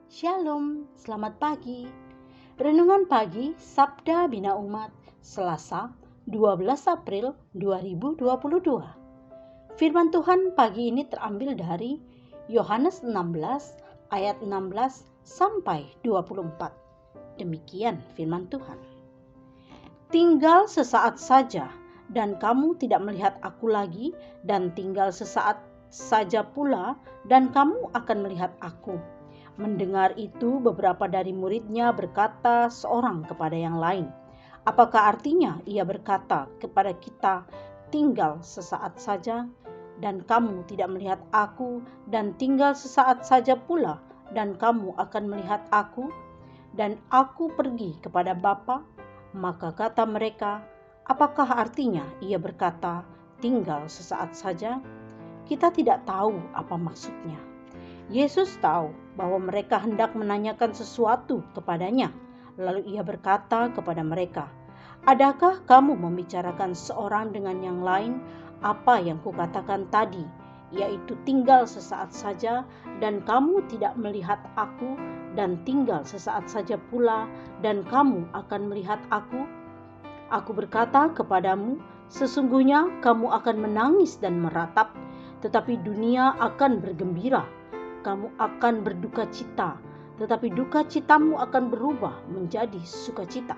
Shalom, selamat pagi. Renungan pagi Sabda Bina Umat, Selasa, 12 April 2022. Firman Tuhan pagi ini terambil dari Yohanes 16 ayat 16 sampai 24. Demikian firman Tuhan. Tinggal sesaat saja dan kamu tidak melihat aku lagi, dan tinggal sesaat saja pula dan kamu akan melihat aku. Mendengar itu, beberapa dari muridnya berkata seorang kepada yang lain, "Apakah artinya ia berkata kepada kita, tinggal sesaat saja dan kamu tidak melihat aku, dan tinggal sesaat saja pula dan kamu akan melihat aku, dan aku pergi kepada Bapa?" Maka kata mereka, "Apakah artinya ia berkata, tinggal sesaat saja?" Kita tidak tahu apa maksudnya. Yesus tahu bahwa mereka hendak menanyakan sesuatu kepadanya. Lalu ia berkata kepada mereka, "Adakah kamu membicarakan seorang dengan yang lain apa yang kukatakan tadi, yaitu tinggal sesaat saja dan kamu tidak melihat aku, dan tinggal sesaat saja pula dan kamu akan melihat aku? Aku berkata kepadamu, sesungguhnya kamu akan menangis dan meratap, tetapi dunia akan bergembira. Kamu akan berduka cita, tetapi duka citamu akan berubah menjadi sukacita.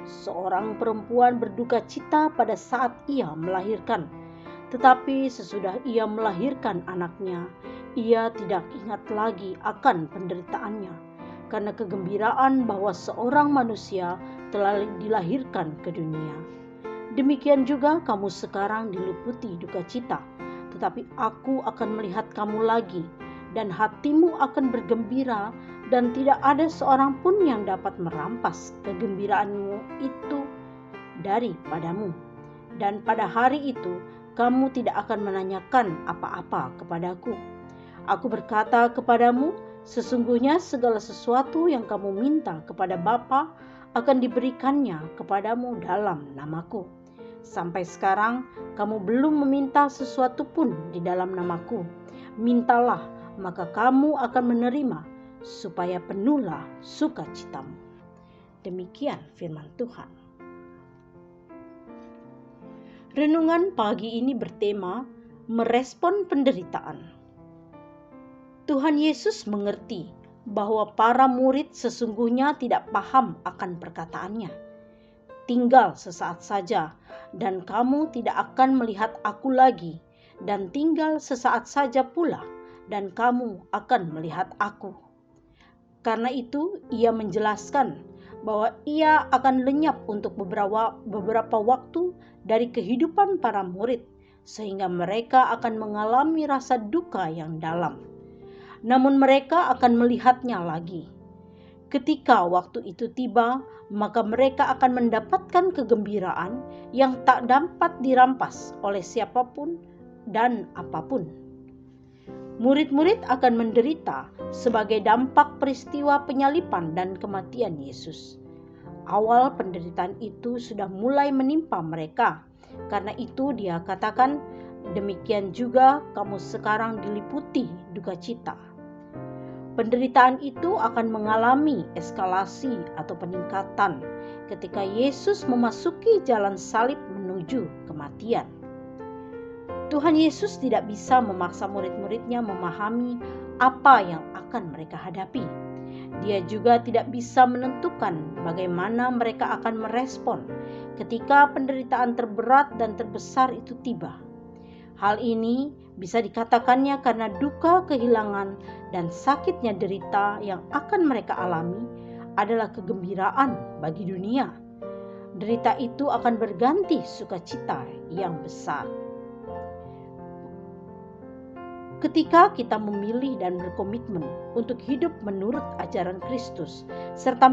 Seorang perempuan berduka cita pada saat ia melahirkan, tetapi sesudah ia melahirkan anaknya, ia tidak ingat lagi akan penderitaannya, karena kegembiraan bahwa seorang manusia telah dilahirkan ke dunia. Demikian juga kamu sekarang diliputi duka cita, tetapi aku akan melihat kamu lagi, dan hatimu akan bergembira, dan tidak ada seorang pun yang dapat merampas kegembiraanmu itu daripadamu. Dan pada hari itu kamu tidak akan menanyakan apa-apa kepadaku. Aku berkata kepadamu, sesungguhnya segala sesuatu yang kamu minta kepada Bapa akan diberikannya kepadamu dalam namaku. Sampai sekarang kamu belum meminta sesuatu pun di dalam namaku. Mintalah, maka kamu akan menerima, supaya penuhlah sukacitamu. Demikian firman Tuhan. Renungan pagi ini bertema merespon penderitaan. Tuhan Yesus mengerti bahwa para murid sesungguhnya tidak paham akan perkataannya. Tinggal sesaat saja dan kamu tidak akan melihat aku lagi, dan tinggal sesaat saja pula dan kamu akan melihat aku. Karena itu ia menjelaskan bahwa ia akan lenyap untuk beberapa waktu dari kehidupan para murid, sehingga mereka akan mengalami rasa duka yang dalam. Namun mereka akan melihatnya lagi. Ketika waktu itu tiba, maka mereka akan mendapatkan kegembiraan yang tak dapat dirampas oleh siapapun dan apapun. Murid-murid akan menderita sebagai dampak peristiwa penyaliban dan kematian Yesus. Awal penderitaan itu sudah mulai menimpa mereka. Karena itu dia katakan, demikian juga kamu sekarang diliputi duka cita. Penderitaan itu akan mengalami eskalasi atau peningkatan ketika Yesus memasuki jalan salib menuju kematian. Tuhan Yesus tidak bisa memaksa murid-muridnya memahami apa yang akan mereka hadapi. Dia juga tidak bisa menentukan bagaimana mereka akan merespon ketika penderitaan terberat dan terbesar itu tiba. Hal ini bisa dikatakannya karena duka kehilangan dan sakitnya derita yang akan mereka alami adalah kegembiraan bagi dunia. Derita itu akan berganti sukacita yang besar. Ketika kita memilih dan berkomitmen untuk hidup menurut ajaran Kristus, serta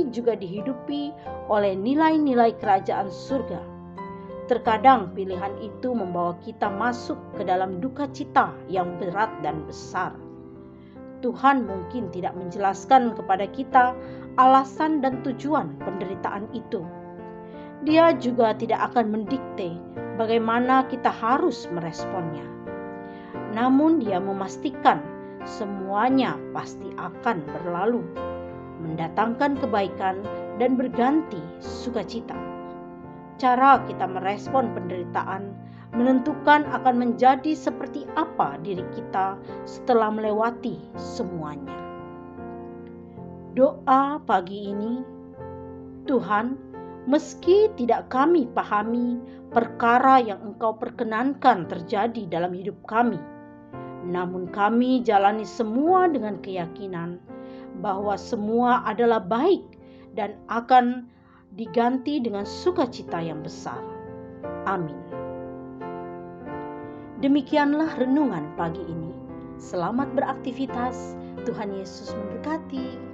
juga dihidupi oleh nilai-nilai kerajaan surga, terkadang pilihan itu membawa kita masuk ke dalam duka cita yang berat dan besar. Tuhan mungkin tidak menjelaskan kepada kita alasan dan tujuan penderitaan itu. Dia juga tidak akan mendikte bagaimana kita harus meresponnya. Namun Dia memastikan semuanya pasti akan berlalu, mendatangkan kebaikan dan berganti sukacita. Cara kita merespon penderitaan menentukan akan menjadi seperti apa diri kita setelah melewati semuanya. Doa pagi ini, Tuhan, meski tidak kami pahami perkara yang Engkau perkenankan terjadi dalam hidup kami, namun kami jalani semua dengan keyakinan bahwa semua adalah baik dan akan diganti dengan sukacita yang besar. Amin. Demikianlah renungan pagi ini. Selamat beraktivitas. Tuhan Yesus memberkati.